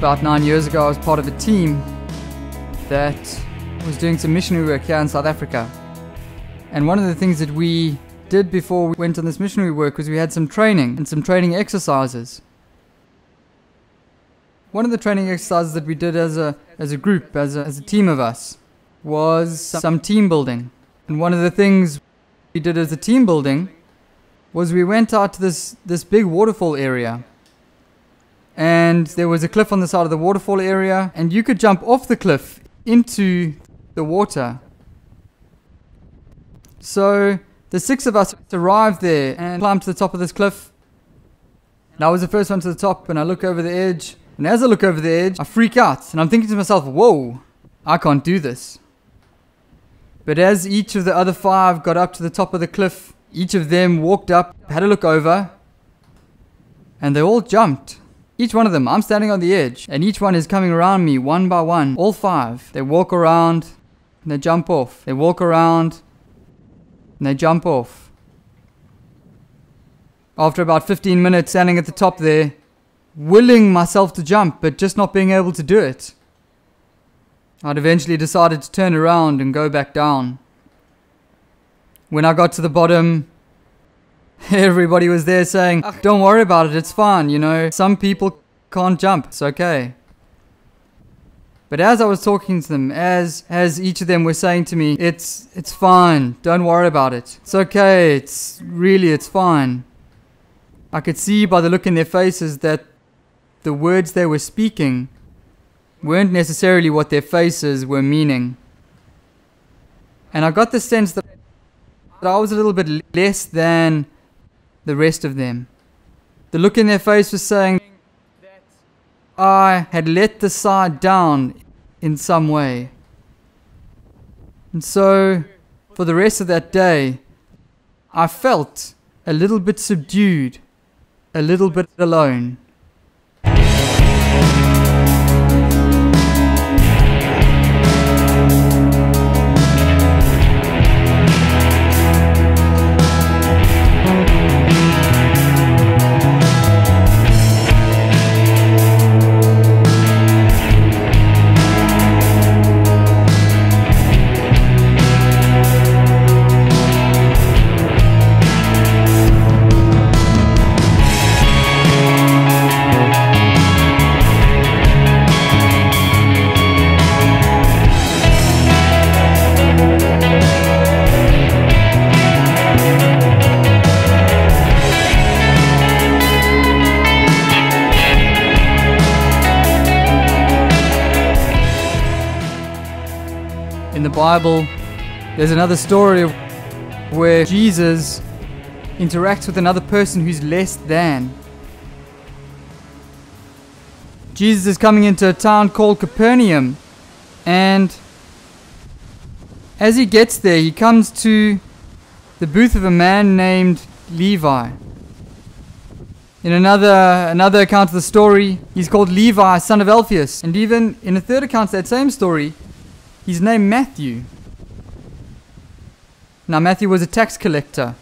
About 9 years ago, I was part of a team that was doing some missionary work here in South Africa. And one of the things that we did before we went on this missionary work was we had some training and some training exercises. One of the training exercises that we did as a group, as a team of us, was some team building. And one of the things we did as a team building was we went out to this big waterfall area. And there was a cliff on the side of the waterfall area, and you could jump off the cliff into the water. So the 6 of us arrived there and climbed to the top of this cliff. And I was the first one to the top, and I look over the edge. And as I look over the edge, I freak out. And I'm thinking to myself, whoa, I can't do this. But as each of the other 5 got up to the top of the cliff, each of them walked up, had a look over, and they all jumped. Each one of them, I'm standing on the edge, and each one is coming around me one by one. All 5. They walk around, and they jump off. They walk around, and they jump off. After about 15 minutes standing at the top there, willing myself to jump, but just not being able to do it, I'd eventually decided to turn around and go back down. When I got to the bottom, everybody was there saying, don't worry about it, it's fine, you know, some people can't jump, it's okay. But as I was talking to them, as each of them were saying to me, it's fine, don't worry about it, it's okay, it's fine. I could see by the look in their faces that the words they were speaking weren't necessarily what their faces were meaning. And I got the sense that I was a little bit less than the rest of them. The look in their face was saying that I had let the side down in some way. And so, for the rest of that day, I felt a little bit subdued, a little bit alone. In the Bible, there's another story where Jesus interacts with another person who's less than. Jesus is coming into a town called Capernaum, and as he gets there, he comes to the booth of a man named Levi. In another account of the story, he's called Levi, son of Alphaeus, and even in a third account of that same story, he's named Matthew. Now Matthew was a tax collector.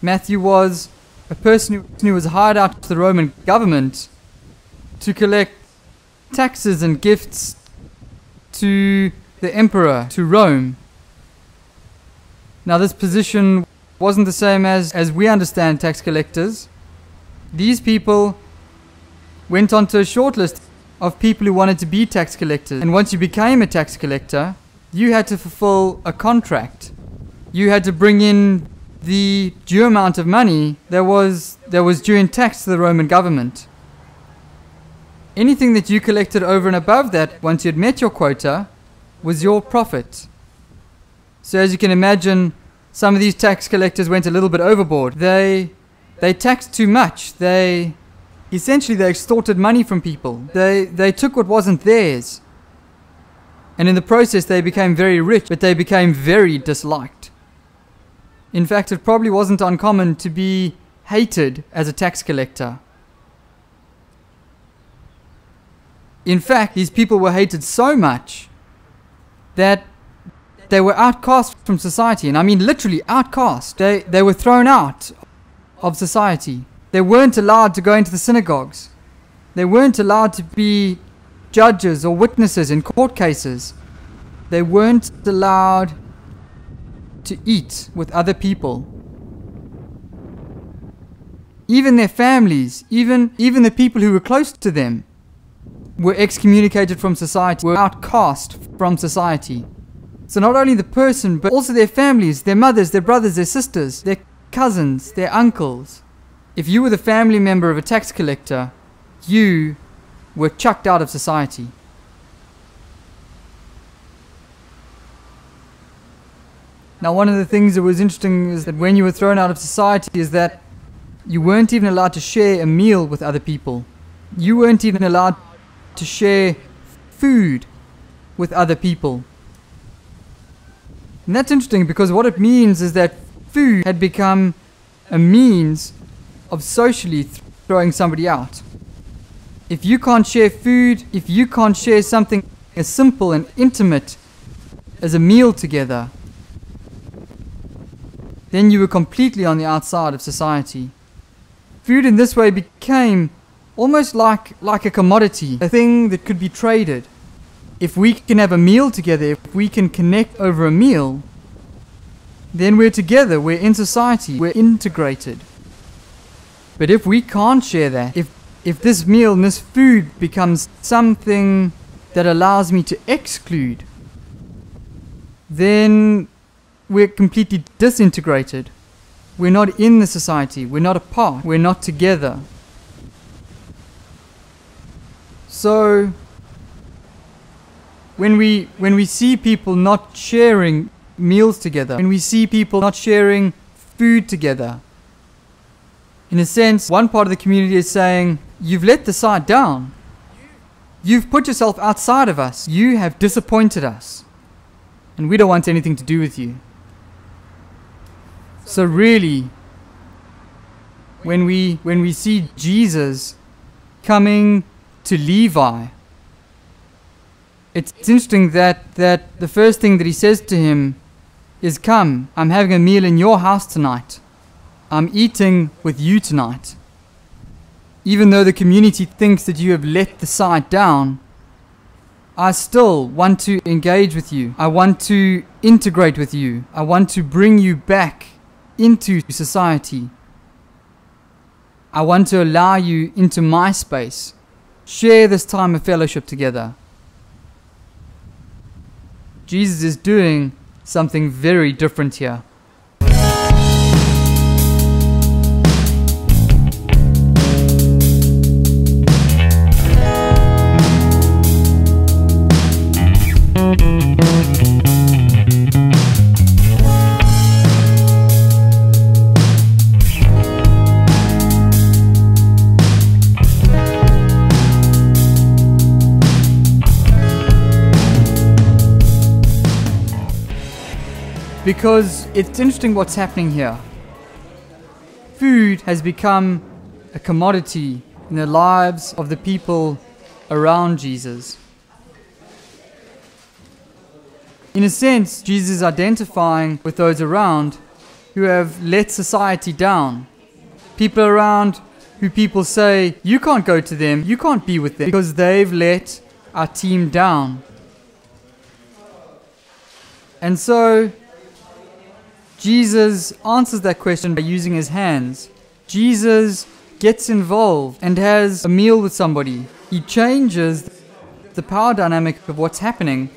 Matthew was a person who was hired out to the Roman government to collect taxes and gifts to the emperor, to Rome. Now this position wasn't the same as we understand tax collectors. These people went onto a shortlist of people who wanted to be tax collectors. And once you became a tax collector, you had to fulfill a contract. You had to bring in the due amount of money that was due in tax to the Roman government. Anything that you collected over and above that, once you'd met your quota, was your profit. So as you can imagine, some of these tax collectors went a little bit overboard. They taxed too much. Essentially, they extorted money from people. They took what wasn't theirs. And in the process, they became very rich, but they became very disliked. In fact, it probably wasn't uncommon to be hated as a tax collector. In fact, these people were hated so much that they were outcast from society. And I mean literally outcast. They were thrown out of society. They weren't allowed to go into the synagogues. They weren't allowed to be judges or witnesses in court cases. They weren't allowed to eat with other people. Even their families, even the people who were close to them, were excommunicated from society, were outcast from society. So not only the person, but also their families, their mothers, their brothers, their sisters, their cousins, their uncles. If you were the family member of a tax collector, you were chucked out of society. Now, one of the things that was interesting is that when you were thrown out of society is that you weren't even allowed to share a meal with other people. You weren't even allowed to share food with other people. And that's interesting because what it means is that food had become a means of socially throwing somebody out. If you can't share food, if you can't share something as simple and intimate as a meal together, then you were completely on the outside of society. Food in this way became almost like a commodity, a thing that could be traded. If we can have a meal together, if we can connect over a meal, then we're together, we're in society, we're integrated. But if we can't share that, if this meal and this food becomes something that allows me to exclude, then we're completely disintegrated. We're not in the society, we're not a part, we're not together. So when we see people not sharing meals together, when we see people not sharing food together, in a sense, one part of the community is saying, you've let the side down. You've put yourself outside of us. You have disappointed us. And we don't want anything to do with you. So really, when we see Jesus coming to Levi, it's interesting that the first thing that he says to him is, come, I'm having a meal in your house tonight. I'm eating with you tonight. Even though the community thinks that you have let the side down, I still want to engage with you. I want to integrate with you. I want to bring you back into society. I want to allow you into my space. Share this time of fellowship together. Jesus is doing something very different here. Because it's interesting what's happening here. Food has become a commodity in the lives of the people around Jesus. In a sense, Jesus is identifying with those around who have let society down. People around who people say, you can't go to them, you can't be with them, because they've let our team down. And so Jesus answers that question by using his hands. Jesus gets involved and has a meal with somebody. He changes the power dynamic of what's happening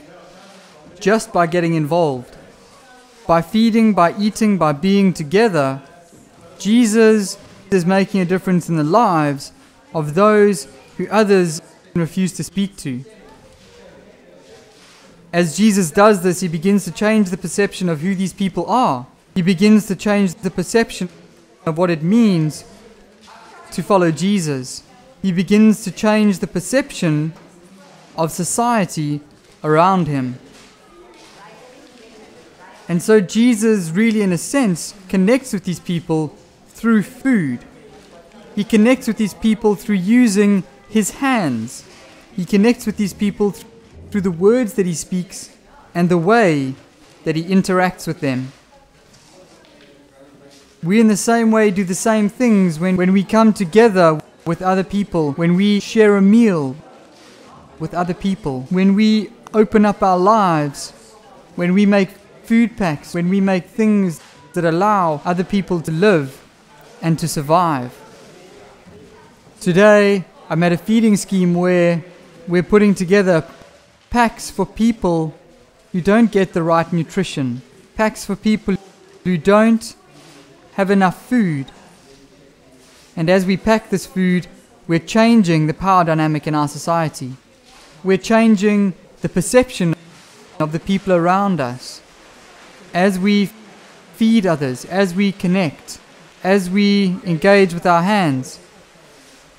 just by getting involved. By feeding, by eating, by being together, Jesus is making a difference in the lives of those who others refuse to speak to. As Jesus does this, he begins to change the perception of who these people are. He begins to change the perception of what it means to follow Jesus. He begins to change the perception of society around him. And so Jesus really, in a sense, connects with these people through food. He connects with these people through using his hands. He connects with these people through the words that he speaks and the way that he interacts with them. We in the same way do the same things when we come together with other people, when we share a meal with other people, when we open up our lives, when we make food packs, when we make things that allow other people to live and to survive. Today, I'm at a feeding scheme where we're putting together packs for people who don't get the right nutrition, packs for people who don't have enough food. And as we pack this food, we're changing the power dynamic in our society. We're changing the perception of the people around us. As we feed others, as we connect, as we engage with our hands,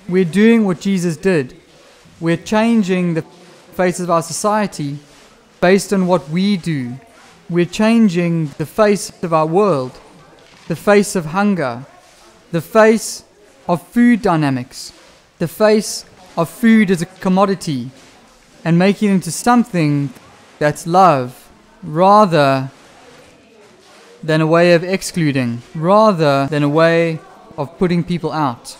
we're doing what Jesus did. We're changing the face of our society based on what we do. We're changing the face of our world, the face of hunger, the face of food dynamics, the face of food as a commodity, and making it into something that's love, rather than a way of excluding, rather than a way of putting people out.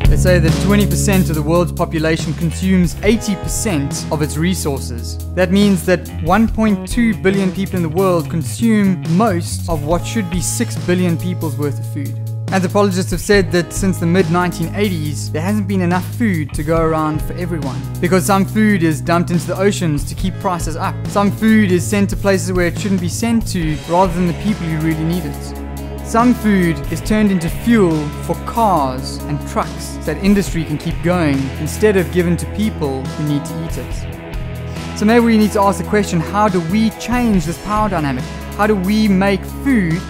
They say that 20% of the world's population consumes 80% of its resources. That means that 1.2 billion people in the world consume most of what should be 6 billion people's worth of food. Anthropologists have said that since the mid-1980s, there hasn't been enough food to go around for everyone. Because some food is dumped into the oceans to keep prices up. Some food is sent to places where it shouldn't be sent to, rather than the people who really need it. Some food is turned into fuel for cars and trucks so that industry can keep going instead of given to people who need to eat it. So maybe we need to ask the question, how do we change this power dynamic? How do we make food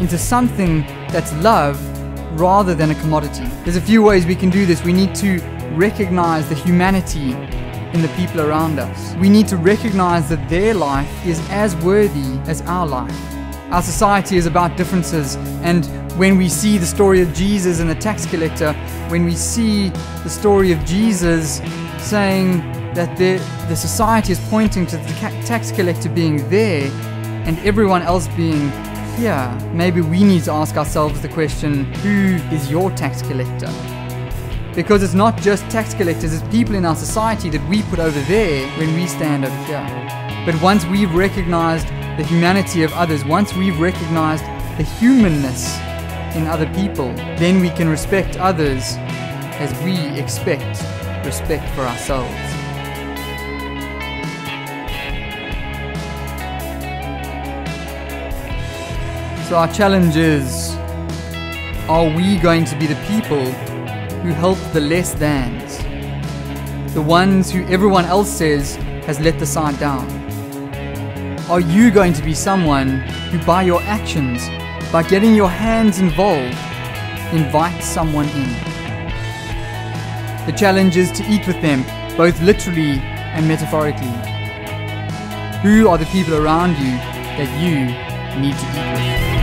into something that's love rather than a commodity? There's a few ways we can do this. We need to recognize the humanity in the people around us. We need to recognize that their life is as worthy as our life. Our society is about differences, and when we see the story of Jesus and the tax collector, when we see the story of Jesus saying that the society is pointing to the tax collector being there and everyone else being here, maybe we need to ask ourselves the question, who is your tax collector? Because it's not just tax collectors, it's people in our society that we put over there when we stand over here. But once we've recognized the humanity of others, once we've recognized the humanness in other people, then we can respect others as we expect respect for ourselves. So our challenge is, are we going to be the people who help the less thans? The ones who everyone else says has let the side down? Are you going to be someone who by your actions, by getting your hands involved, invites someone in? The challenge is to eat with them, both literally and metaphorically. Who are the people around you that you need to eat with?